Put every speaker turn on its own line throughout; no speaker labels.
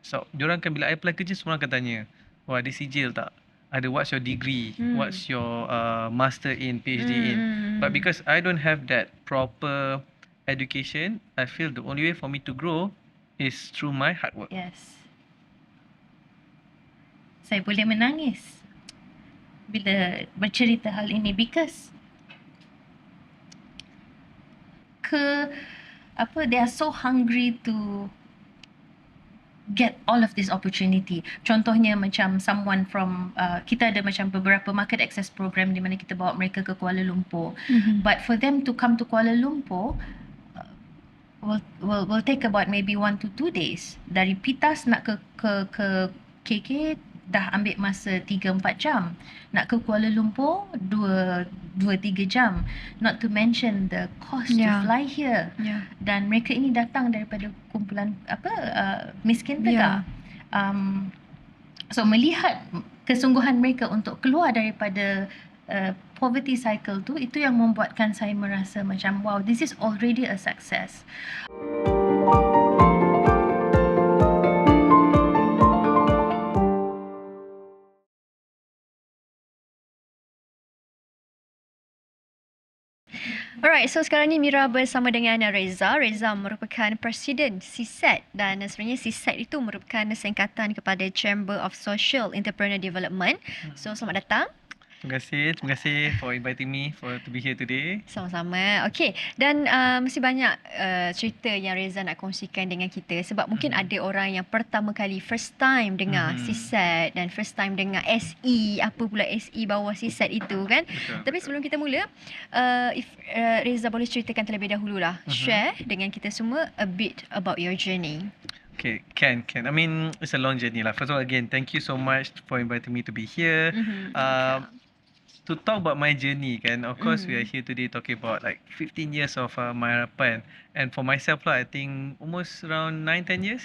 So, diorang kan bila I apply kerja, semua orang akan tanya, wah, ada sijil tak? Ada what's your degree? What's your master in, PhD in? But because I don't have that proper education, I feel the only way for me to grow is through my hard work.
Yes. Saya boleh menangis bila bercerita hal ini because they are so hungry to get all of this opportunity. Contohnya macam someone from kita ada macam beberapa market access program di mana kita bawa mereka ke Kuala Lumpur. But for them to come to Kuala Lumpur will take about maybe 1 to 2 days. Dari Pitas nak ke KK dah ambil masa 3-4 jam. Nak ke Kuala Lumpur 2-3 jam. Not to mention the cost to fly here. Dan mereka ini datang daripada kumpulan miskin tegak. So melihat kesungguhan mereka untuk keluar daripada poverty cycle tu, itu yang membuatkan saya merasa macam wow, this is already a success.
Alright, so sekarang ni Mira bersama dengan Reza. Reza merupakan Presiden CSET dan sebenarnya CSET itu merupakan singkatan kepada Chamber of Social Entrepreneur Development. So selamat datang.
Terima kasih for inviting me to be here today.
Sama-sama. Okey, dan mesti banyak cerita yang Reza nak kongsikan dengan kita sebab mungkin ada orang yang pertama kali first time dengar CSET dan first time dengar SE, apa pula SE bawah CSET itu kan.
Betul.
Tapi sebelum kita mula, if Reza boleh ceritakan terlebih dahululah, share dengan kita semua a bit about your journey.
Okay, can. I mean, it's a long journey lah. First of all, again, thank you so much for inviting me to be here. To talk about my journey, kan, of course, we are here today talking about like 15 years of my harapan. And for myself lah, I think almost around 9-10 years.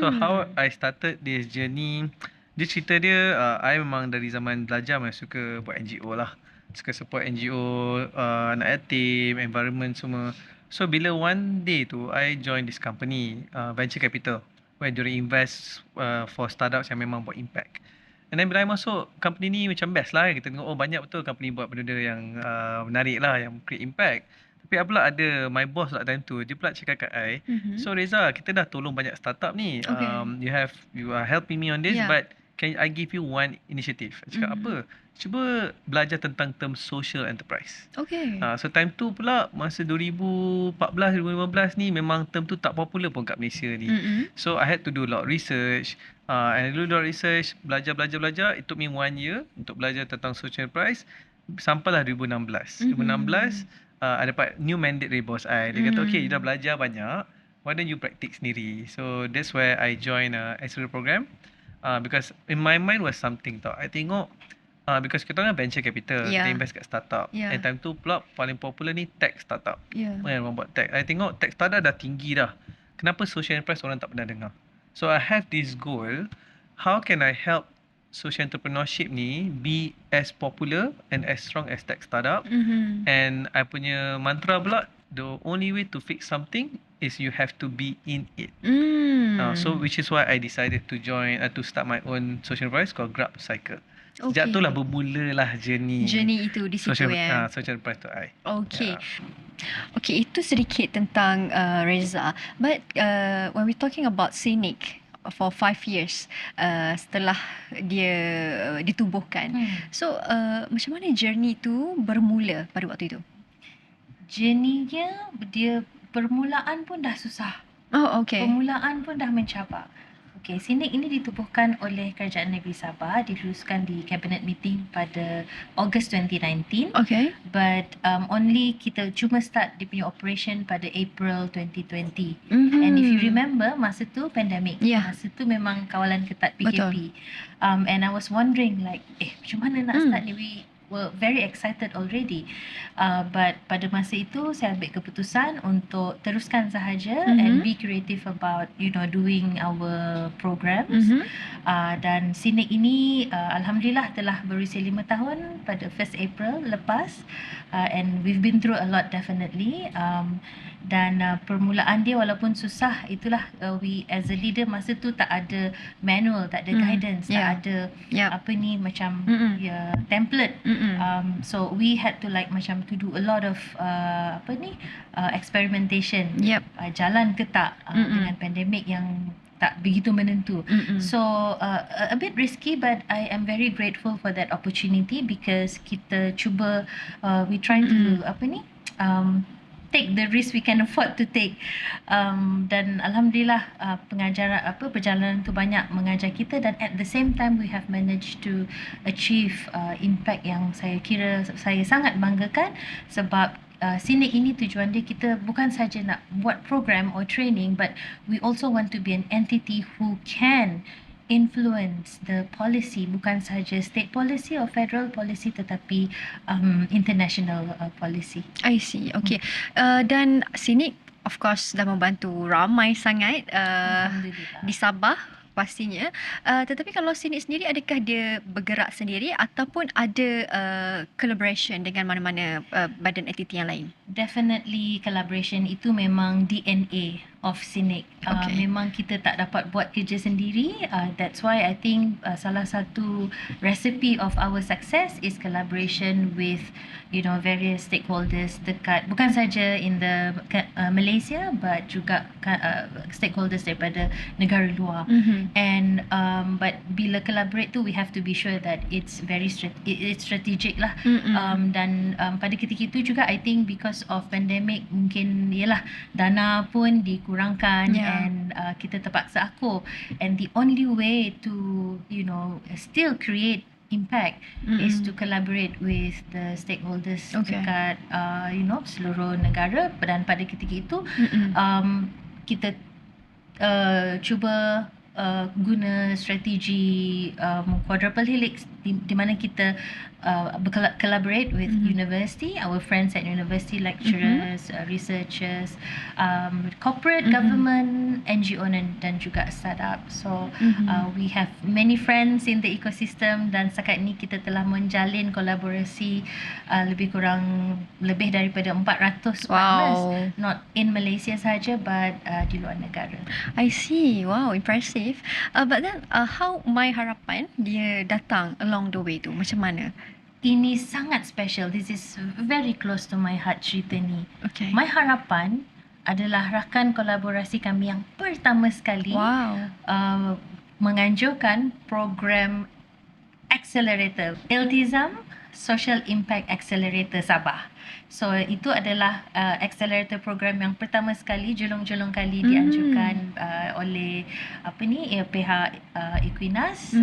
So how I started this journey, dia cerita dia, I memang dari zaman belajar memang suka buat NGO lah. Suka support NGO, anak yatim, environment semua. So bila one day tu, I join this company, venture capital, where they invest for startups yang memang buat impact. And then bila I masuk company ni macam best lah, kita tengok banyak betul company buat benda yang menarik lah, yang create impact. Tapi pula ada my boss lah time tu, dia pula cakap kat I, so Reza, kita dah tolong banyak startup ni, you are helping me on this, but can I give you one initiative? I cakap apa? Cuba belajar tentang term social enterprise. So time tu pula masa 2014-2015 ni memang term tu tak popular pun kat Malaysia ni. So I had to do a lot of research. And I do a lot of research, belajar. It took me 1 year untuk belajar tentang social enterprise. Sampailah 2016. 2016 I dapat new mandate dari bos I. Dia kata, okay, you dah belajar banyak, why don't you practice sendiri? So that's where I join accelerator program. Because in my mind was something tau. I tengok because kita kan venture capital, kita invest kat startup. And time tu pula paling popular ni tech startup. Orang buat tech. I tengok tech startup dah tinggi dah. Kenapa social enterprise orang tak pernah dengar? So I have this goal, how can I help social entrepreneurship ni be as popular and as strong as tech startup? And I punya mantra pula, the only way to fix something is you have to be in it. So which is why I decided to join, to start my own social enterprise called Grab Cycle. Sejak tu lah bermulalah journey
itu di situ
social enterprise tu I.
Okay, itu sedikit tentang Reza. But when we talking about Scenic for 5 years setelah dia ditubuhkan, so macam mana journey tu bermula pada waktu itu?
Journey-nya, dia permulaan pun dah susah. Permulaan pun dah mencabar. Okay, Scenic ini ditubuhkan oleh Kerajaan Negeri Sabah, diluluskan di cabinet meeting pada Ogos 2019. But only kita cuma start dia punya operation pada April 2020. And if you remember, masa tu pandemic. Masa tu memang kawalan ketat PKP. And I was wondering like, macam mana nak start ni? We were very excited already. But pada masa itu saya ambil keputusan untuk teruskan sahaja and be creative about doing our programs. Dan Scenic ini alhamdulillah telah berusia 5 tahun pada 1st April lepas. And we've been through a lot definitely. dan permulaan dia walaupun susah, itulah we as a leader masa tu tak ada manual, tak ada guidance, tak ada apa ni macam template. So we had to like macam to do a lot of experimentation. Jalan ke tak dengan pandemik yang tak begitu menentu. So a bit risky, but I am very grateful for that opportunity because kita cuba we trying to take the risk we can afford to take. Dan alhamdulillah perjalanan tu banyak mengajar kita, dan at the same time we have managed to achieve impact yang saya kira saya sangat banggakan, sebab Synic ini tujuan dia, kita bukan saja nak buat program or training, but we also want to be an entity who can influence the policy, bukan saja state policy or federal policy, tetapi international policy.
I see. Okay. Dan Synic of course dah membantu ramai sangat di Sabah pastinya. Tetapi kalau Synic sendiri, adakah dia bergerak sendiri ataupun ada collaboration dengan mana-mana badan entiti yang lain?
Definitely collaboration, itu memang DNA of Synic. Memang kita tak dapat buat kerja sendiri. That's why I think salah satu recipe of our success is collaboration with various stakeholders dekat, bukan saja in the Malaysia, but juga stakeholders daripada negara luar. And but bila collaborate tu, we have to be sure that it's very it's strategic lah. Dan pada ketika itu juga, I think because of pandemic, mungkin yalah dana pun dikurangkan, and kita terpaksa akur, and the only way to still create impact is to collaborate with the stakeholders dekat seluruh negara. Dan pada ketika itu kita cuba guna strategi quadruple helix, di mana kita collaborate with university, our friends at university, lecturers, researchers, corporate, government, NGO dan juga startup. So we have many friends in the ecosystem, dan setakat ini kita telah menjalin kolaborasi lebih daripada 400 partners, not in Malaysia saja, but di luar negara.
I see. Wow, impressive. But then how My Harapan dia datang along the way tu, macam mana?
Ini sangat special. This is very close to my heart, cerita ni. My Harapan adalah rakan kolaborasi kami yang pertama sekali menganjurkan program Accelerator, Iltizam Social Impact Accelerator Sabah. So itu adalah accelerator program yang pertama sekali, julung-julung kali dianjurkan oleh pihak Equinas,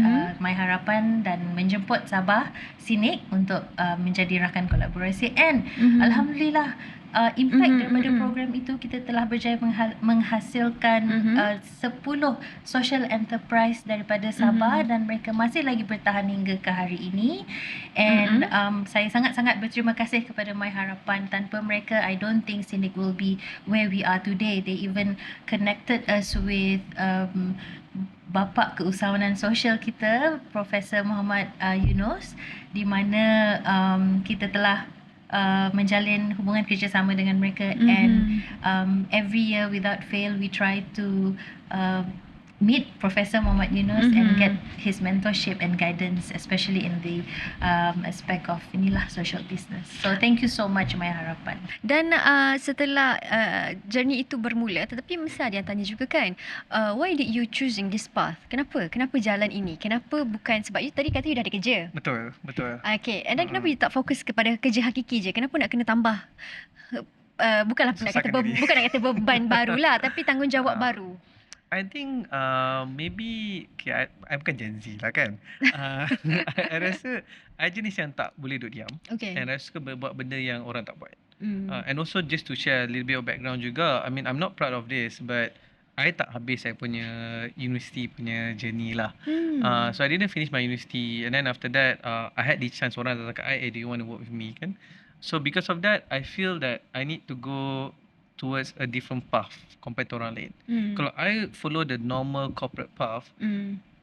My Harapan, dan menjemput Sabah Synic untuk menjadi rakan kolaborasi. And alhamdulillah, impact daripada program itu, kita telah berjaya menghasilkan 10 social enterprise daripada Sabah, dan mereka masih lagi bertahan hingga ke hari ini. And saya sangat-sangat berterima kasih kepada My Harapan. Tanpa mereka, I don't think Synic will be where we are today. They even connected us with bapa keusahawanan sosial kita, Profesor Muhammad Yunus, di mana kita telah menjalin hubungan kerjasama dengan mereka. And every year without fail, we try to meet Professor Muhammad Yunus and get his mentorship and guidance, especially in the aspect of social business. So thank you so much, My Harapan.
Dan setelah journey itu bermula, tetapi mesti ada yang tanya juga kan, why did you choosing this path? Kenapa jalan ini? Kenapa bukan, sebab you tadi kata you dah ada kerja.
Betul.
Okay, and then kenapa you tak fokus kepada kerja hakiki je? Kenapa nak kena tambah bukan nak kata beban barulah, tapi tanggungjawab baru?
I think maybe I bukan Gen Z lah kan. I rasa I jenis yang tak boleh duduk diam. And I suka buat benda yang orang tak buat. And also just to share a little bit of background juga, I mean I'm not proud of this, but I tak habis saya punya university punya journey lah. So I didn't finish my university, and then after that I had the chance, orang datang kat I, do you want to work with me kan. So because of that, I feel that I need to go towards a different path compared to orang lain. Kalau I follow the normal corporate path,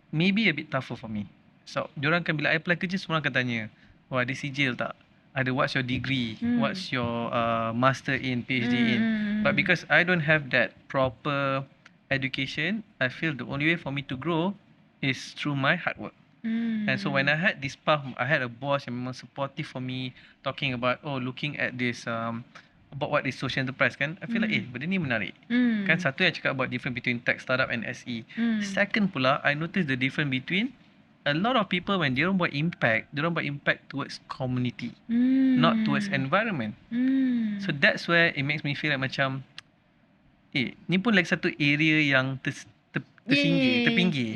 maybe a bit tougher for me. So diorang kan, bila I apply kerja, semua akan tanya, wah ada sijil tak? ada what's your degree, what's your master in, PhD in. But because I don't have that proper education, I feel the only way for me to grow is through my hard work. And so when I had this path, I had a boss yang memang supportive for me, talking about looking at this about what is social enterprise kan, I feel like benda ni menarik. Kan satu yang cakap about difference between tech startup and SE. Second pula, I noticed the difference between a lot of people when dia orang buat impact towards community, not towards environment. So that's where it makes me feel like macam ni pun lagi satu area yang terpinggir.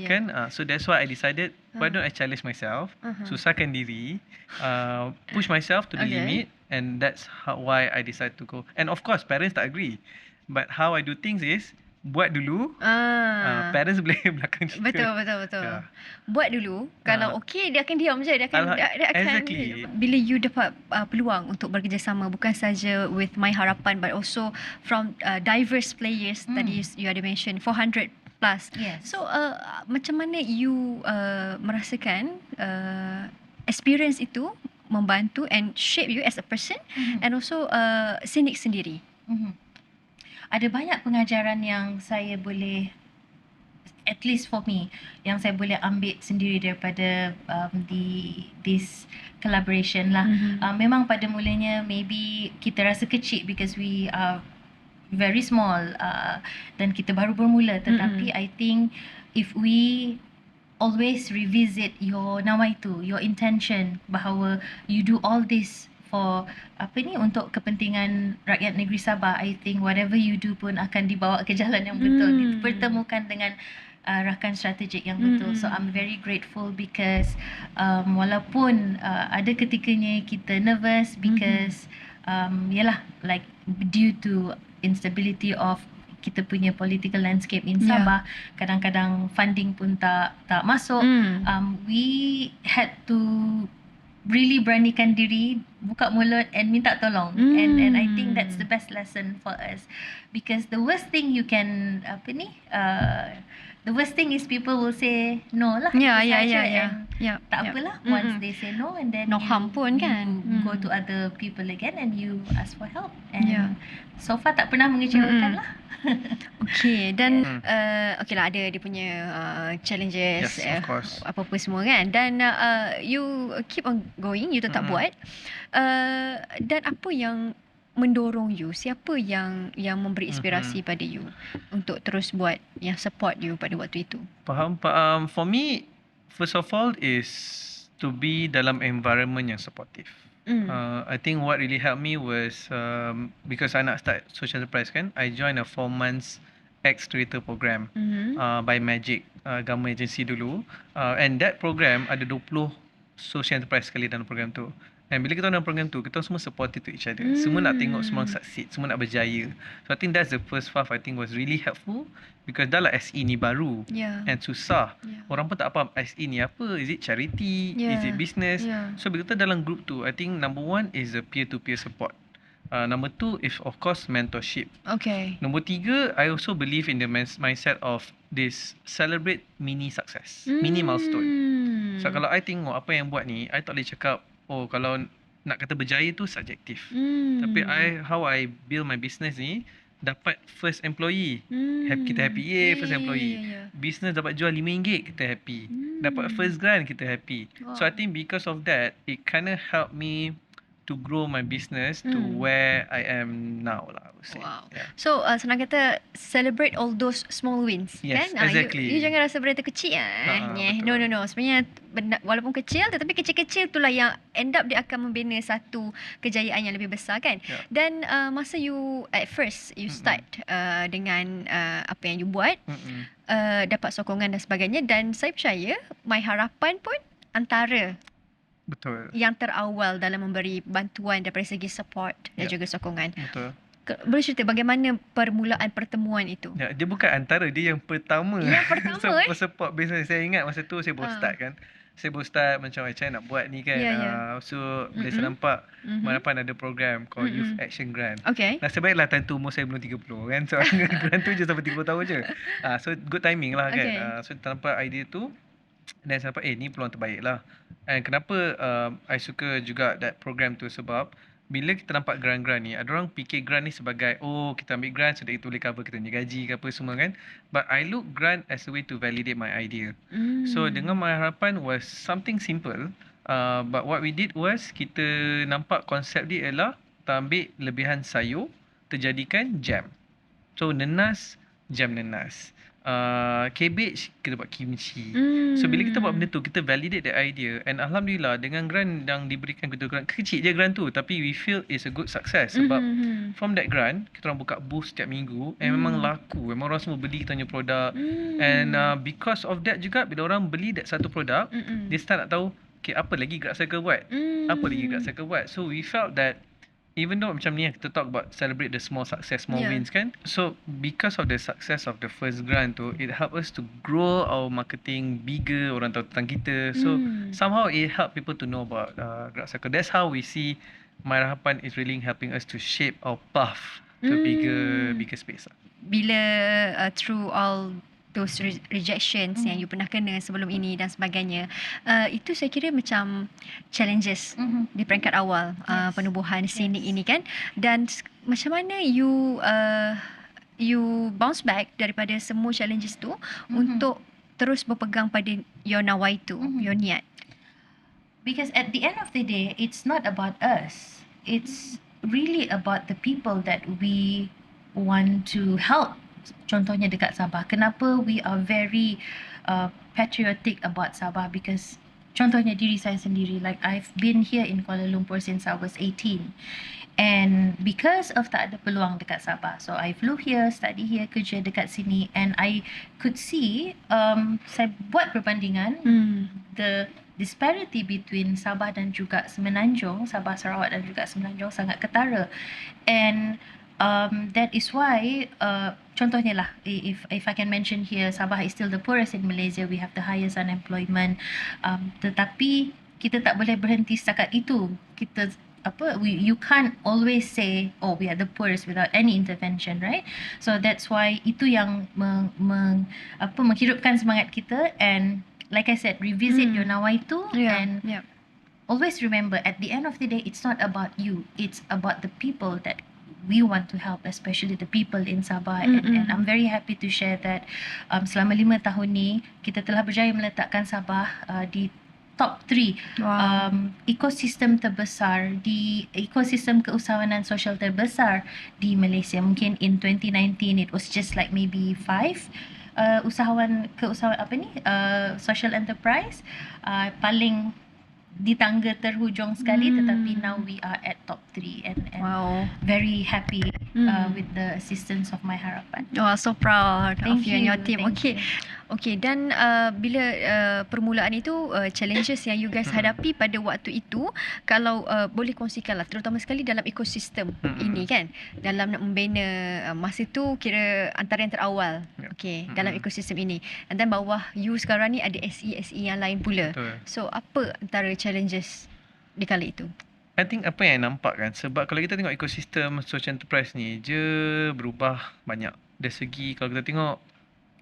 Kan? So that's why I decided, why don't I challenge myself, susahkan diri, push myself to the limit, and that's why I decide to go. And of course, parents tak agree. But how I do things is, buat dulu, parents boleh belakang cerita.
Betul. Buat dulu, kalau okey dia akan diam je, dia akan
exactly.
Bila you dapat peluang untuk bekerjasama bukan saja with My Harapan but also from diverse players, tadi you ada mention 400 plus.
Yes.
So macam mana you merasakan experience itu membantu and shape you as a person, and also Scenic sendiri?
Ada banyak pengajaran yang saya boleh, at least for me, yang saya boleh ambil sendiri daripada this collaboration lah. Memang pada mulanya maybe kita rasa kecil because we are very small dan kita baru bermula, tetapi I think if we always revisit your nawaitu, your intention, bahawa you do all this for untuk kepentingan rakyat negeri Sabah, I think whatever you do pun akan dibawa ke jalan yang betul, dipertemukan dengan rakan strategik yang betul. So I'm very grateful because walaupun ada ketikanya kita nervous because yalah, like due to instability of kita punya political landscape in Sabah, kadang-kadang funding pun tak masuk. We had to really beranikan diri, buka mulut and minta tolong. And I think that's the best lesson for us, because the worst thing you can the worst thing is people will say no lah. Tak apalah, once they say no, and then
no
you
harm pun kan,
go to other people again and you ask for help, and so far tak pernah mengecewakan lah.
Okay, dan okay lah, ada dia punya challenges,
Yes, of course.
apa-apa semua kan, dan you keep on going, you tetap buat. Dan apa yang mendorong you, siapa yang memberi inspirasi pada you untuk terus buat, yang support you pada waktu itu?
Faham. For me, first of all is to be dalam environment yang supportive. I think what really helped me was because I nak start social enterprise kan, I joined a 4 months accelerator program by Magic, government agency dulu, and that program ada 20 social enterprise sekali dalam program tu. And bila kita dalam program tu, kita semua supportive to each other. Semua nak tengok semua succeed, semua nak berjaya. So I think that's the first half I think was really helpful, because dah lah SE ni baru and susah. Orang pun tak faham SE ni apa, is it charity, is it business. So bila kita dalam group tu, I think number 1 is the peer-to-peer support. Number 2 is of course mentorship. Number 3, I also believe in the mindset of this celebrate mini success, mini milestone. So kalau I tengok apa yang buat ni, I tak boleh cakap kalau nak kata berjaya tu subjektif. Tapi how I build my business ni, dapat first employee, kita happy, first employee. Business dapat jual RM5, kita happy. Dapat first grant, kita happy. So I think because of that, it kind of helped me to grow my business to where I am now lah, I would say.
So senang kata, celebrate all those small wins.
Yes,
kan?
exactly.
You jangan rasa benda tu kecil. No. Sebenarnya walaupun kecil, tetapi kecil-kecil itulah yang end up dia akan membina satu kejayaan yang lebih besar kan. Dan masa you at first you start dengan apa yang you buat, dapat sokongan dan sebagainya, dan saya percaya My Harapan pun antara yang terawal dalam memberi bantuan daripada segi support dan juga sokongan. Boleh cerita bagaimana permulaan pertemuan itu?
Dia bukan antara, dia yang pertama. Support business. Saya ingat masa tu saya baru start kan. Saya baru start macam macam nak buat ni kan. So bila saya nampak Harapan ada program called Youth Action Grant. Nasib baiklah time tu umur saya belum 30 kan. So grant tu je sampai 30 tahun je. So good timing lah kan. So kita nampak idea tu. dan saya nampak ni peluang terbaik lah. And kenapa I suka juga that program tu, sebab bila kita nampak grant-grant ni, ada orang fikir grant ni sebagai kita ambil grant so that itu boleh cover kita punya gaji ke apa semua kan. But I look grant as a way to validate my idea. So dengan My Harapan was something simple, but what we did was kita nampak konsep dia ialah kita ambil lebihan sayur, terjadikan jam. So nenas, jam nenas. Cabbage, kita buat kimchi. So bila kita buat benda tu, kita validate the idea. And Alhamdulillah, dengan grant yang diberikan kita, grant kecil je grant tu, tapi we feel it's a good success. Sebab from that grant, kita orang buka booth setiap minggu, and memang laku. Memang orang semua beli kita punya produk. And because of that juga, bila orang beli that satu produk, dia start nak tahu, okay, apa lagi Gerak Circle buat? Apa lagi Gerak Circle buat? So we felt that even though macam ni kita talk about celebrate the small success, small wins kan. So because of the success of the first grant tu, it help us to grow our marketing bigger, orang tahu tentang kita. So somehow it help people to know about Gerak Circle. That's how we see My Harapan is really helping us to shape our path to a bigger space.
Bila through all those rejections yang you pernah kena sebelum ini dan sebagainya, itu saya kira macam challenges di peringkat awal penubuhan Scenic ini kan. Dan macam mana you bounce back daripada semua challenges tu untuk terus berpegang pada your nawai tu, your niat?
Because at the end of the day, it's not about us. It's really about the people that we want to help. Contohnya dekat Sabah. Kenapa we are very patriotic about Sabah? Because contohnya diri saya sendiri, like I've been here in Kuala Lumpur since I was 18. And because of tak ada peluang dekat Sabah, so I flew here, study here, kerja dekat sini, and I could see, saya buat perbandingan, the disparity between Sabah dan juga Semenanjung, Sabah, Sarawak dan juga Semenanjung sangat ketara. And that is why contohnya lah, if I can mention here, Sabah is still the poorest in Malaysia. We have the highest unemployment. Tetapi kita tak boleh berhenti setakat itu. You can't always say, oh, we are the poorest without any intervention, right? So that's why itu yang menghidupkan semangat kita. And like I said, revisit your nawai tu, and always remember, at the end of the day, it's not about you. It's about the people that we want to help, especially the people in Sabah. And I'm very happy to share that selama 5 tahun ni kita telah berjaya meletakkan Sabah di top 3 ekosistem terbesar, di ekosistem keusahawanan sosial terbesar di Malaysia. Mungkin in 2019 it was just like maybe 5 social enterprise paling di tangga terhujung sekali, tetapi now we are at top 3 and very happy with the assistance of My Harapan.
So proud of you and your team.
Thank you.
Okay, dan bila permulaan itu challenges yang you guys hadapi pada waktu itu, kalau boleh kongsikanlah, terutama sekali dalam ekosistem ini kan, dalam nak membina masa tu kira antara yang terawal dalam ekosistem ini, dan bawah you sekarang ni ada SE yang lain pula. So apa antara challenges di kala itu?
I think apa yang nampak kan, sebab kalau kita tengok ekosistem social enterprise ni je berubah banyak. Dari segi kalau kita tengok,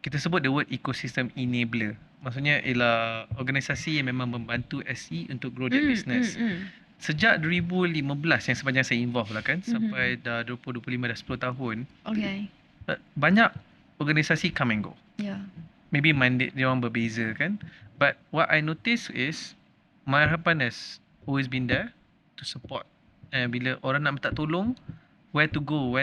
kita sebut the word ecosystem enabler. Maksudnya ialah organisasi yang memang membantu SE untuk grow their business. Sejak 2015 yang sepanjang saya involve lah kan, sampai dah 20-25 dah 10 tahun. Banyak organisasi come and go. Maybe mandate dia orang berbeza kan. But what I notice is My Harapan has always been there to support. Bila orang nak minta tolong, where to go,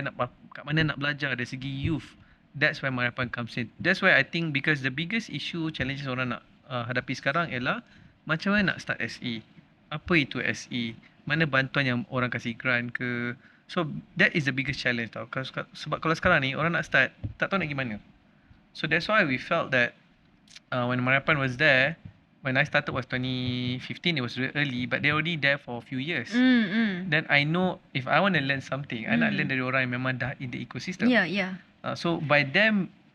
kat mana nak belajar dari segi youth, that's where My Harapan comes in. That's why I think, because the biggest issue, challenges orang nak hadapi sekarang ialah macam mana nak start SE, apa itu SE, mana bantuan yang orang kasih grant ke. So that is the biggest challenge tau. Sebab kalau sekarang ni orang nak start, tak tahu nak gimana. So that's why we felt that when My Harapan was there, when I started was 2015, it was really early, but they're already there for a few years. Then I know if I want to learn something, I nak learn dari orang yang memang dah in the ecosystem. So by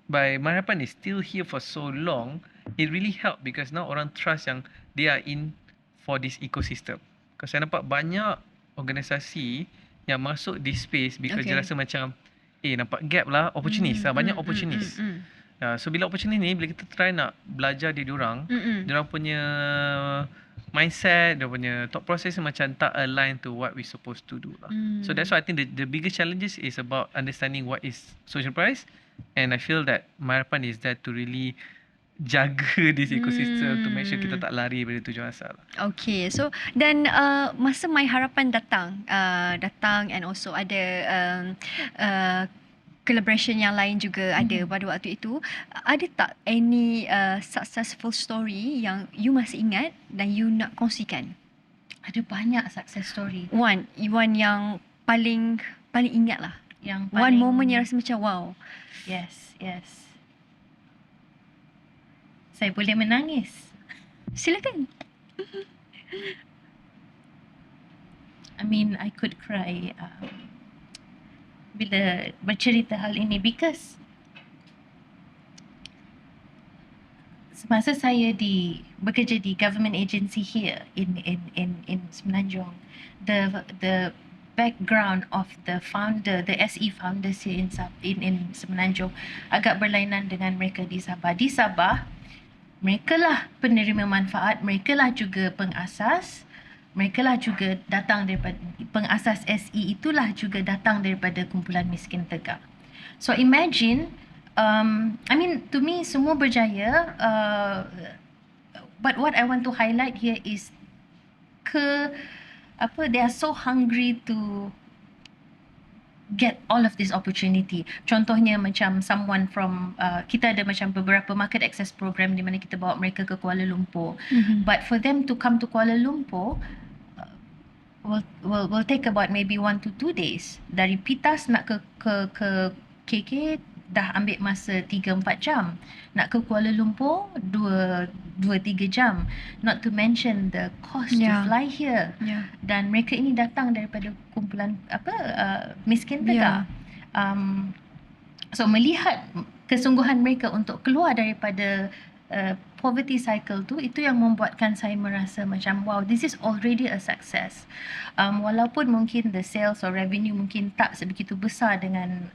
My Harapan is still here for so long, it really helped because now orang trust yang they are in for this ecosystem. Because saya nampak banyak organisasi yang masuk this space because dia rasa macam nampak gap lah, opportunist lah, banyak opportunist. So bila opportunity ni, bila kita try nak belajar dari diorang, diorang punya mindset, dia punya thought process macam tak align to what we supposed to do lah. So that's why I think the biggest challenges is about understanding what is social enterprise, and I feel that my harapan is that to really jaga this ecosystem to make sure kita tak lari dari tujuan asal.
Okay, so dan masa My Harapan datang and also ada collaboration yang lain juga ada pada waktu itu, ada tak any successful story yang you masih ingat dan you nak kongsikan?
Ada banyak success story.
One yang paling ingat lah.
Yang
one moment yang rasa macam wow.
Yes. Saya boleh menangis.
Silakan.
I mean, I could cry bila bercerita hal ini, because semasa saya bekerja di government agency here in Semenanjung, the background of the founder, the SE founders here in Semenanjung agak berlainan dengan mereka di Sabah. Di Sabah, mereka lah penerima manfaat, mereka lah juga pengasas, mereka lah juga datang daripada pengasas SE, itulah juga datang daripada kumpulan miskin tegak. So imagine, I mean, to me semua berjaya, but what I want to highlight here is they are so hungry to get all of this opportunity. Contohnya macam someone from kita ada macam beberapa market access program di mana kita bawa mereka ke Kuala Lumpur. But for them to come to Kuala Lumpur will take about maybe 1 to 2 days. Dari Pitas nak ke KK dah ambil masa 3-4 jam. Nak ke Kuala Lumpur 2-3 jam. Not to mention the cost to fly here. Dan mereka ini datang daripada kumpulan miskin tegak. So melihat kesungguhan mereka untuk keluar daripada poverty cycle tu, itu yang membuatkan saya merasa macam wow, this is already a success. Walaupun mungkin the sales or revenue mungkin tak sebegitu besar dengan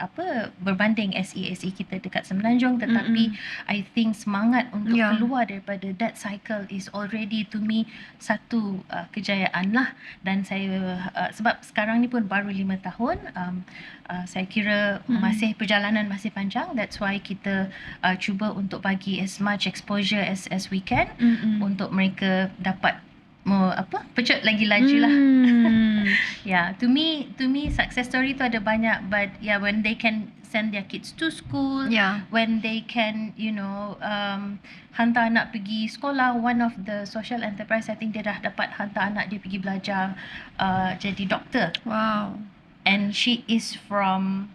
berbanding SE kita dekat Semenanjung, tetapi I think semangat untuk keluar daripada that cycle is already to me satu kejayaan lah. Dan saya sebab sekarang ni pun baru 5 tahun, saya kira perjalanan masih panjang. That's why kita cuba untuk bagi as much exposure as we can untuk mereka dapat pecut lagi laju lah. To me success story tu ada banyak, but when they can send their kids to school, when they can hantar anak pergi sekolah. One of the social enterprise, I think dia dah dapat hantar anak dia pergi belajar jadi doktor.
Wow.
And she is from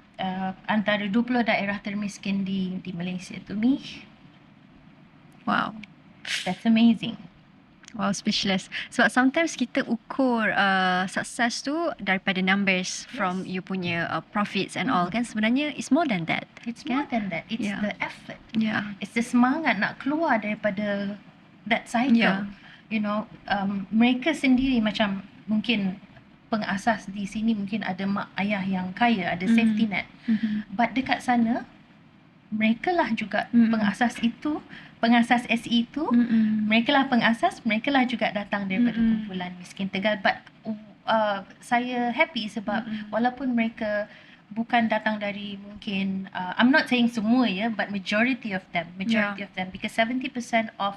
antara 20 daerah termiskin di Malaysia. To me,
wow,
that's amazing.
Wow, speechless. Sebab sometimes kita ukur success tu daripada numbers from you punya profits and all kan. Sebenarnya it's more than that.
It's more than that. It's the effort. It's the semangat nak keluar daripada that cycle. Mereka sendiri macam mungkin pengasas di sini mungkin ada mak ayah yang kaya, ada safety net. But dekat sana, mereka lah juga pengasas itu, pengasas SE itu, mereka lah pengasas, mereka lah juga datang daripada kumpulan miskin Tegal. But saya happy sebab walaupun mereka bukan datang dari mungkin, I'm not saying semua but majority of them, because 70% of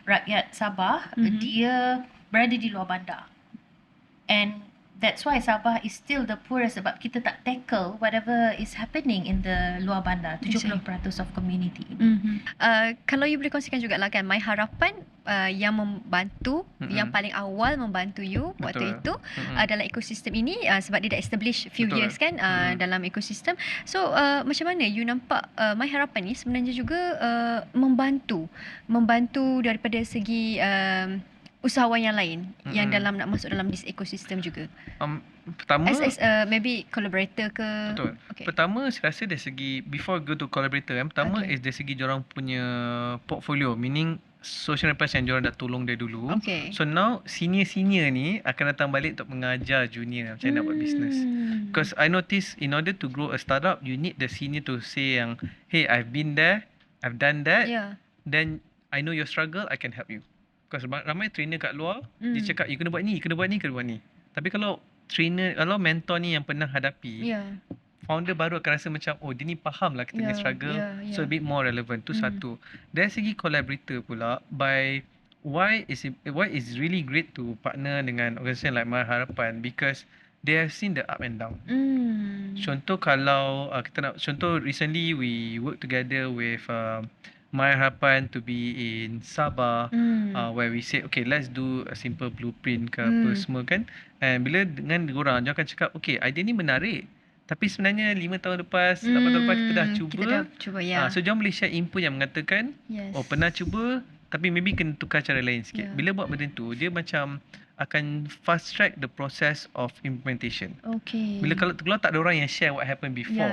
rakyat Sabah dia berada di luar bandar. And that's why Sabah is still the poorest, sebab kita tak tackle whatever is happening in the luar bandar, 70% of community.
Kalau you boleh kongsikan jugalah kan, My Harapan yang membantu, yang paling awal membantu you waktu itu adalah ekosistem ini, sebab dia dah establish few years kan dalam ekosistem. So macam mana you nampak My Harapan ni sebenarnya juga membantu daripada segi usahawan yang lain yang dalam nak masuk dalam this ecosystem juga.
Pertama,
as maybe collaborator ke.
Betul. Okay. Pertama saya rasa dari segi before go to collaborator pertama is dari segi diorang punya portfolio, meaning social enterprise yang diorang dah tolong dia dulu. So now senior ni akan datang balik untuk mengajar junior macam mana nak buat business. Because I notice in order to grow a startup, you need the senior to say yang, hey, I've been there, I've done that,
Yeah.
then I know your struggle, I can help you. Because ramai trainer kat luar, dia cakap you kena buat ni, you kena buat ni, kena buat ni. Tapi kalau mentor ni yang pernah hadapi,
Yeah.
founder baru akan rasa macam, oh dia ni faham lah kita punya struggle, so a bit more relevant. Tu satu. Dari segi collaborator pula, why is really great to partner dengan organisation like My Harapan, because they have seen the up and down. Contoh kalau contoh recently we work together with My Harapan to be in Sabah, where we say okay, let's do a simple blueprint ke apa semua kan. And bila dengan diorang, dia akan cakap okay, idea ni menarik, tapi sebenarnya 5 tahun lepas, 8 tahun lepas kita dah cuba. So jangan boleh share input yang mengatakan oh pernah cuba tapi maybe kena tukar cara lain sikit. Bila buat benda tu, dia macam akan fast track the process of implementation.
Okay.
Bila kalau tak ada orang yang share what happened before,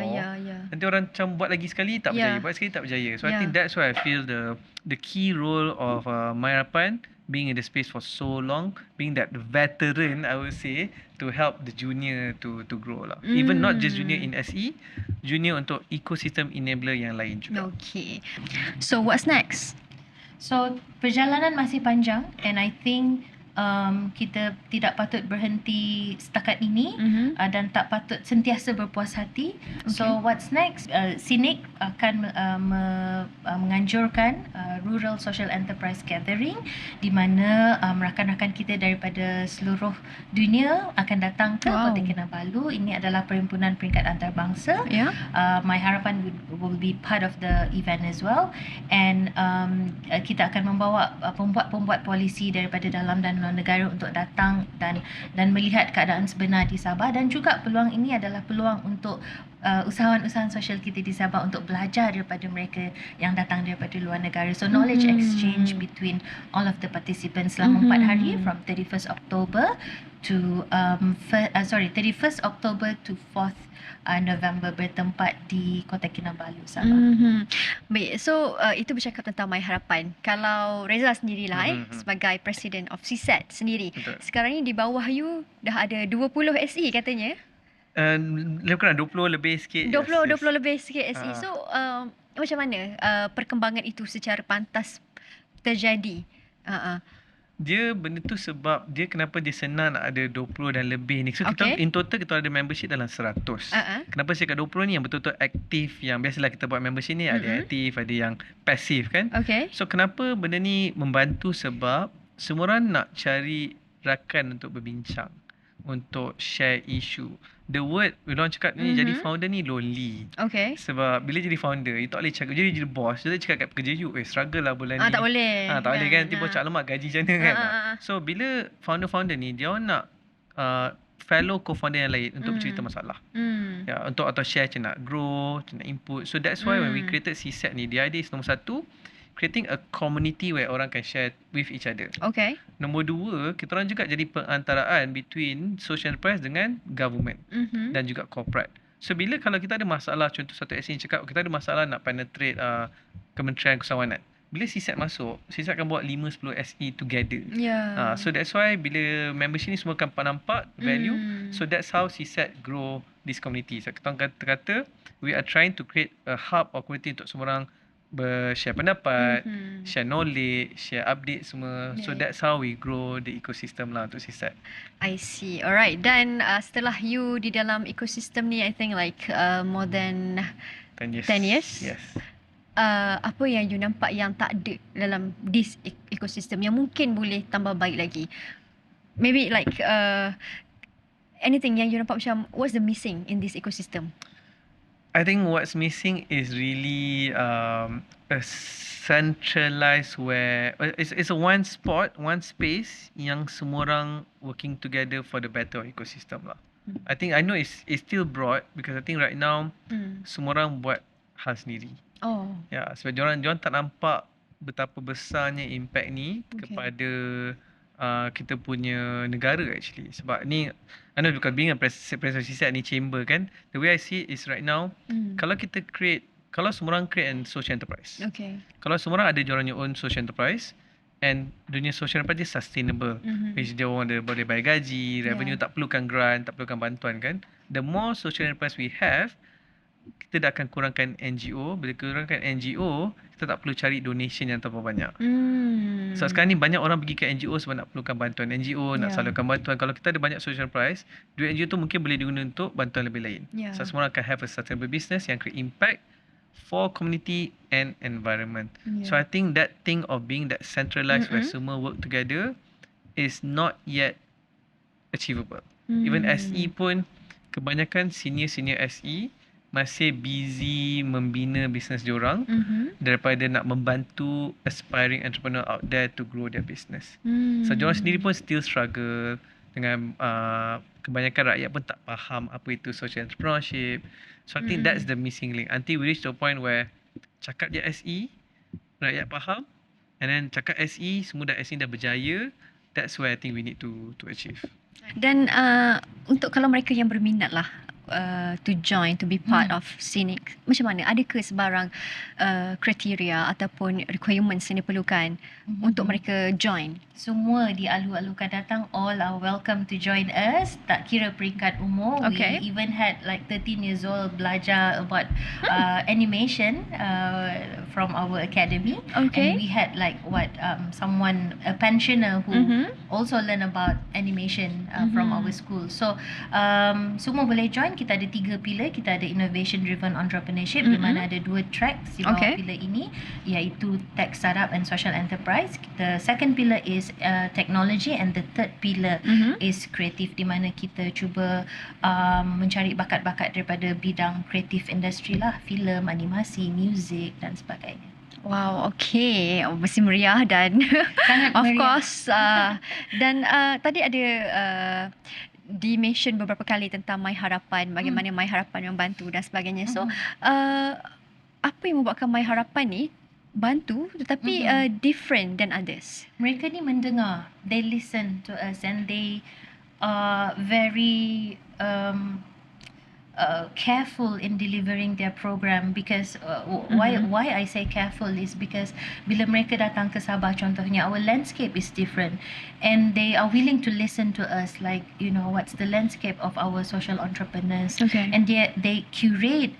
nanti orang macam buat lagi sekali tak berjaya, buat sekali tak berjaya. So I think that's why I feel the key role of My Harapan being in the space for so long, being that veteran, I would say, to help the junior to grow lah. Even not just junior in SE, junior untuk ecosystem enabler yang lain juga.
Okay. So what's next?
So perjalanan masih panjang, and I think kita tidak patut berhenti setakat ini, dan tak patut sentiasa berpuas hati. So what's next? SINIC akan menganjurkan Rural Social Enterprise Gathering, di mana rakan-rakan kita daripada seluruh dunia akan datang ke Kota Kinabalu. Ini adalah perhimpunan peringkat antarabangsa. My Harapan will be part of the event as well, and kita akan membawa pembuat polisi daripada dalam dan luar negara untuk datang dan melihat keadaan sebenar di Sabah. Dan juga peluang ini adalah peluang untuk usahawan-usahawan sosial kita di Sabah untuk belajar daripada mereka yang datang daripada luar negara. So knowledge exchange between all of the participants selama 4 hari, from 31st October to 31st October to 4th November, bertempat di Kota Kinabalu, Sabah.
Baik, so itu bercakap tentang My Harapan. Kalau Reza sendirilah sebagai President of CSET sendiri, sekarang ni di bawah you dah ada 20 SE katanya?
Lebih kurang 20 lebih sikit.
20 lebih sikit SE. So macam mana perkembangan itu secara pantas terjadi?
Dia benda tu sebab kenapa dia senang nak ada 20 dan lebih ni. So kita in total kita ada membership dalam 100. Kenapa saya kat 20 ni yang betul-betul aktif, yang biasalah kita buat membership ni, ada yang aktif, ada yang pasif kan. So kenapa benda ni membantu, sebab semua orang nak cari rakan untuk berbincang, untuk share isu. The word orang cakap ni, jadi founder ni lonely. Sebab bila jadi founder, you tak boleh cakap jadi boss, you tak cakap kat pekerja you, struggle lah bulan ni.
Tak boleh.
Tak boleh kan, nanti bocak lemak gaji macam mana kan. So bila founder ni, dia orang nak fellow co-founder yang lain untuk bercerita masalah. Untuk atau share macam nak grow, macam nak input. So that's why when we created CSET ni, the idea is nombor 1, creating a community where orang can share with each other. Nombor 2, kita orang juga jadi perantaraan between social enterprise dengan government dan juga corporate. So kalau kita ada masalah, contoh satu SE cakap kita ada masalah nak penetrate Kementerian Kesawanan, bila CSET masuk, CSET akan buat 5-10 SE together. So that's why bila membership ni semua akan nampak value. So that's how CSET grow this community. So kita kata we are trying to create a hub or community untuk semua orang share pendapat, share knowledge, share update semua. So that's how we grow the ecosystem lah untuk CSET.
I see. Alright. Dan setelah you di dalam ecosystem ni, I think like more than
10
years.
Yes.
Apa yang you nampak yang tak ada dalam this ecosystem yang mungkin boleh tambah baik lagi? Maybe like anything yang you nampak macam what's the missing in this ecosystem?
I think what's missing is really a centralized where it's a one spot, one space yang semua orang working together for the better ecosystem lah. I know it's still broad because I think right now semua orang buat hal sendiri. Sebab diorang tak nampak betapa besarnya impact ni kepada kita punya negara actually. Sebab ni I know because being a president CSET ni chamber kan, the way I see it is right now, kalau kita kalau semua orang create an social enterprise, kalau semua orang ada diorangnya own social enterprise, and dunia social enterprise dia sustainable, which dia orang boleh bayar gaji, revenue, tak perlukan grant, tak perlukan bantuan kan. The more social enterprise we have, kita dah akan kurangkan NGO. Bila kurangkan NGO, kita tak perlu cari donation yang terlalu banyak. So sekarang ni banyak orang pergi ke NGO sebab nak perlukan bantuan NGO, nak salurkan bantuan. Kalau kita ada banyak social enterprise, duit NGO tu mungkin boleh digunakan untuk bantuan lebih lain. So semua orang akan have a sustainable business yang create impact for community and environment. So I think that thing of being that centralized where semua work together is not yet achievable. Even SE pun, kebanyakan senior SE masih busy membina bisnes diorang daripada nak membantu aspiring entrepreneur out there to grow their business. So diorang sendiri pun still struggle dengan kebanyakan rakyat pun tak faham apa itu social entrepreneurship. So I think that's the missing link. Until we reach to a point where cakap je SE, rakyat faham, and then cakap SE, semua dah SE dah berjaya, that's where I think we need to achieve.
Dan untuk kalau mereka yang berminat lah to join, to be part of Scenic, macam mana? Adakah sebarang kriteria ataupun requirements yang diperlukan untuk mereka join?
Semua dialu-alukan datang, all are welcome to join us, tak kira peringkat umur. We even had like 13 years old belajar about animation from our academy. And we had like someone, a pensioner who also learn about animation from our school. So semua boleh join. Kita ada 3 pillar. Kita ada innovation driven entrepreneurship, di mana ada 2 tracks di bawah pillar ini, iaitu tech startup and social enterprise. The second pillar is technology, and the third pillar is creative, di mana kita cuba mencari bakat-bakat daripada bidang creative industry lah, filem, animasi, music dan sebagainya.
Wow, okay. Mesti meriah dan
sangat
of
meriah.
course dan tadi ada di-mention beberapa kali tentang My Harapan, bagaimana My Harapan membantu dan sebagainya. So apa yang membuatkan My Harapan ni bantu tetapi different than others?
Mereka ni mendengar, they listen to us, and they are very careful in delivering their program, because why I say careful is because bila mereka datang ke Sabah contohnya, our landscape is different, and they are willing to listen to us, like, you know, what's the landscape of our social entrepreneurs, and they curate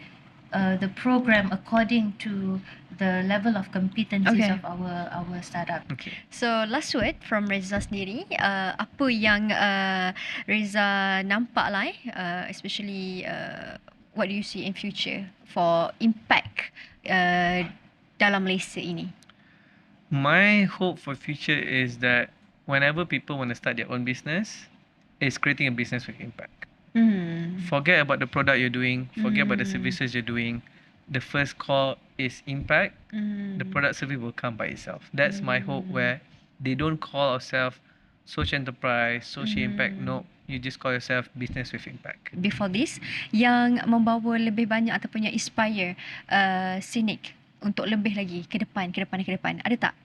the program according to the level of competencies of our startup.
So last word from Reza sendiri, apa yang Reza nampak lah, especially what do you see in future for impact dalam Malaysia ini?
My hope for future is that whenever people want to start their own business, is creating a business with impact. Forget about the product you're doing, forget about the services you're doing. The first call is impact. The product service will come by itself. That's my hope, where they don't call ourselves social enterprise, social impact. No, you just call yourself business with impact.
Before this, yang membawa lebih banyak ataupun yang inspire Scenic untuk lebih lagi ke depan, ada tak?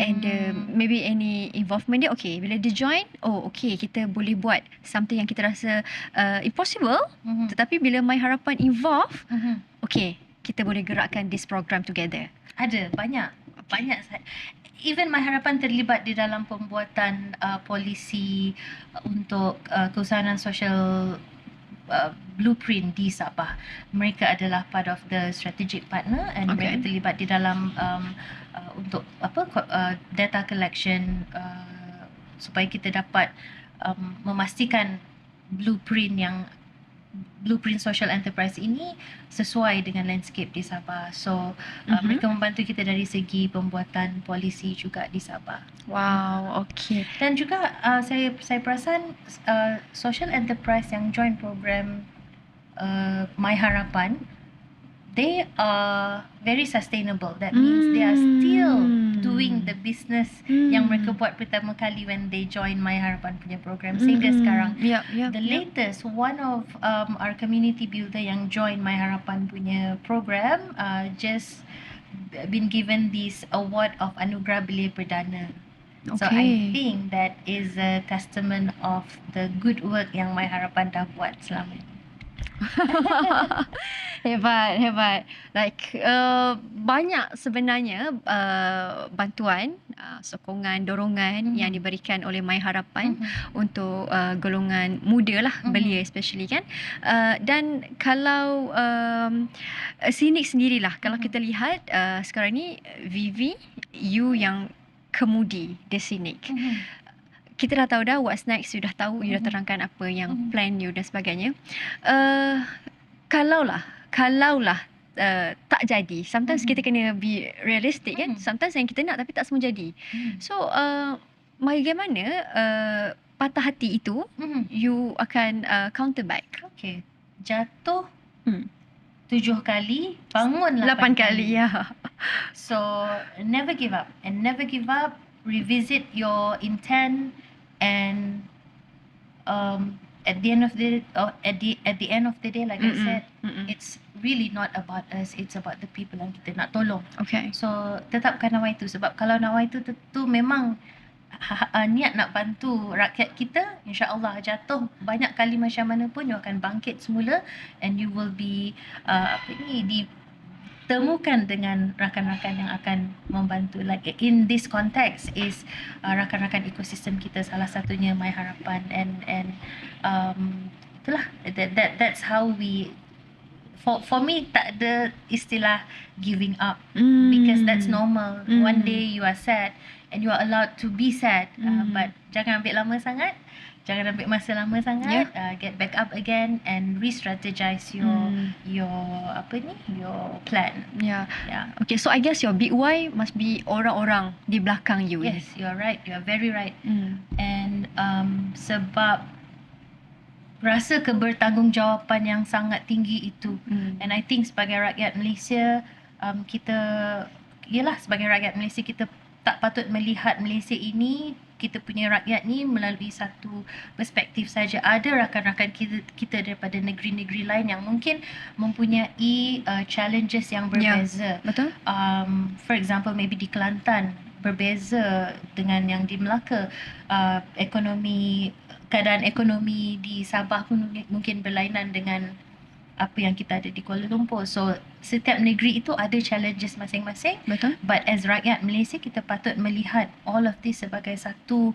And maybe any involvement dia, okay, bila dia join, okay, kita boleh buat something yang kita rasa impossible, tetapi bila My Harapan involve, okay, kita boleh gerakkan this program together.
Ada, banyak. Even My Harapan terlibat di dalam pembuatan polisi untuk keusahaman sosial blueprint di Sabah. Mereka adalah part of the strategic partner, and mereka terlibat di dalam untuk data collection supaya kita dapat memastikan blueprint social enterprise ini sesuai dengan landscape di Sabah. So mereka membantu kita dari segi pembuatan polisi juga di Sabah.
Wow, okay.
Dan juga saya perasan social enterprise yang join program My Harapan, they are very sustainable. That means they are still doing the business yang mereka buat pertama kali when they join My Harapan punya program sehingga sekarang. The latest, one of our community builder yang join My Harapan punya program just been given this award of Anugerah Belia Perdana. So I think that is a testament of the good work yang My Harapan dah buat selama ini.
Hebat. Like banyak sebenarnya bantuan, sokongan, dorongan yang diberikan oleh My Harapan untuk golongan muda lah, belia especially kan. Dan kalau Sinik sendirilah, kalau kita lihat sekarang ni Vivi, you yang kemudi di Sinik. Kita dah tahu dah what's next, you dah tahu, you dah terangkan apa yang plan you dan sebagainya. Kalaulah tak jadi, sometimes kita kena be realistic kan. Sometimes yang kita nak tapi tak semua jadi. So bagaimana patah hati itu you akan counter back?
Okay, jatuh 7 kali, bangun
8 kali. Ya.
So never give up, and never give up. Revisit your intent, and at the end of the day, like I said, it's really not about us, it's about the people yang kita nak tolong.
Okay.
So tetapkan nawa itu, sebab kalau nawa itu tu memang niat nak bantu rakyat kita, insya-Allah jatuh banyak kali macam mana pun you akan bangkit semula, and you will be temukan dengan rakan-rakan yang akan membantu. Like in this context is rakan-rakan ekosistem kita, salah satunya My Harapan, and itulah that's how we, for me tak ada istilah giving up, because that's normal. One day you are sad and you are allowed to be sad, but jangan ambil lama sangat. Jangan ambil masa lama sangat. Get back up again and re-strategize your plan.
Yeah. Okay, so I guess your big why must be orang-orang di belakang you.
Yes, you are right. You are very right. And sebab rasa kebertanggungjawatan yang sangat tinggi itu, and I think sebagai rakyat Malaysia, sebagai rakyat Malaysia, kita tak patut melihat Malaysia ini, kita punya rakyat ni melalui satu perspektif saja. Ada rakan-rakan kita daripada negeri-negeri lain yang mungkin mempunyai challenges yang berbeza.
Betul.
For example, maybe di Kelantan berbeza dengan yang di Melaka. Keadaan ekonomi di Sabah pun mungkin berlainan dengan apa yang kita ada di Kuala Lumpur. So setiap negeri itu ada challenges masing-masing.
Betul.
But as rakyat Malaysia, kita patut melihat all of this sebagai satu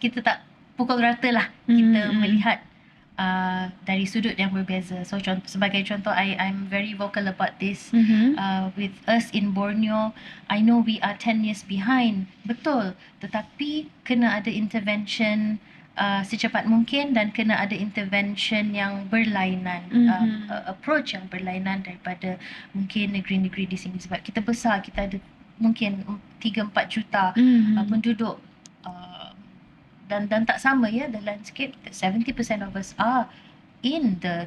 kita tak pukul rata lah. Kita melihat dari sudut yang berbeza. So sebagai contoh, I'm very vocal about this. With us in Borneo, I know we are 10 years behind, betul, tetapi kena ada intervention secepat mungkin, dan kena ada intervention yang berlainan, approach yang berlainan daripada mungkin negeri-negeri di sini. Sebab kita besar, kita ada mungkin 3-4 juta penduduk, dan tak sama ya, the landscape. 70% of us are in the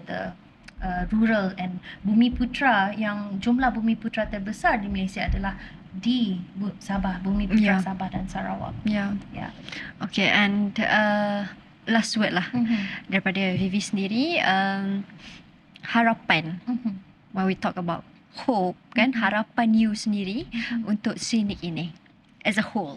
rural, and Bumi Putra, yang jumlah Bumi Putra terbesar di Malaysia adalah di Sabah, Bumi Putra Sabah dan Sarawak.
Okay, and last word lah daripada Vivi sendiri, harapan. When we talk about hope kan, harapan you sendiri untuk Sinik ini as a whole.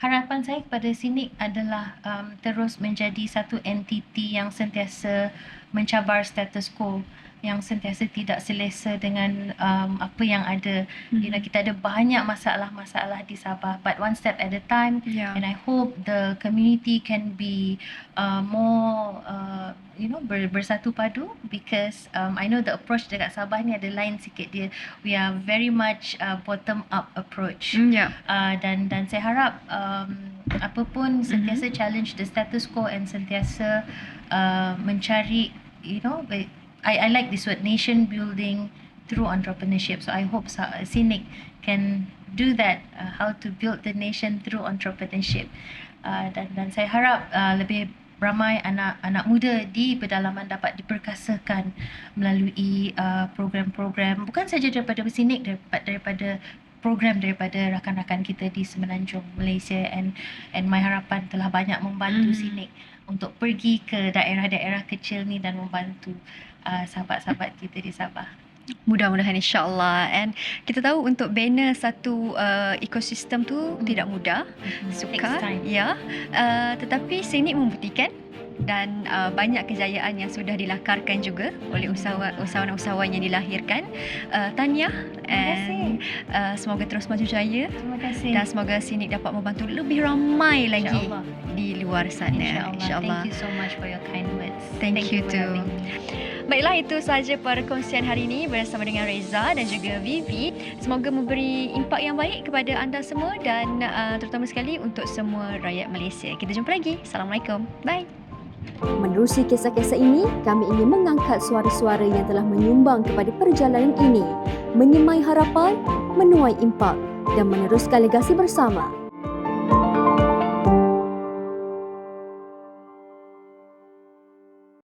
Harapan saya kepada Sinik adalah terus menjadi satu entiti yang sentiasa mencabar status quo, yang sentiasa tidak selesa dengan apa yang ada. Kita ada banyak masalah-masalah di Sabah, but one step at a time. And I hope the community can be more bersatu padu, because I know the approach dekat Sabah ni ada lain sikit. We are very much bottom up approach. Dan saya harap apa pun sentiasa challenge the status quo, and sentiasa mencari, I like this word, nation building through entrepreneurship. So I hope Sinik can do that, how to build the nation through entrepreneurship. Dan saya harap lebih ramai anak muda di pedalaman dapat diperkasakan melalui program-program, bukan saja daripada Sinik, daripada program daripada rakan-rakan kita di Semenanjung Malaysia, and My Harapan telah banyak membantu Sinik untuk pergi ke daerah-daerah kecil ni dan membantu sahabat-sahabat kita di Sabah.
Mudah-mudahan, insya-Allah. And kita tahu untuk bina satu ekosistem tu tidak mudah, sukar, tetapi Sinik membuktikan dan banyak kejayaan yang sudah dilakarkan juga oleh usahawan-usahawan yang dilahirkan. Tahniah, and semoga terus maju jaya.
Terima kasih.
Dan semoga Sinik dapat membantu lebih ramai lagi di luar sana.
InsyaAllah. Thank you so much for your kind words.
Thank you
for
too.
having me.
Baiklah, itu sahaja perkongsian hari ini bersama dengan Reza dan juga Vivi. Semoga memberi impak yang baik kepada anda semua dan terutama sekali untuk semua rakyat Malaysia. Kita jumpa lagi. Assalamualaikum. Bye.
Menerusi kisah-kisah ini, kami ingin mengangkat suara-suara yang telah menyumbang kepada perjalanan ini, menyemai harapan, menuai impak dan meneruskan legasi bersama.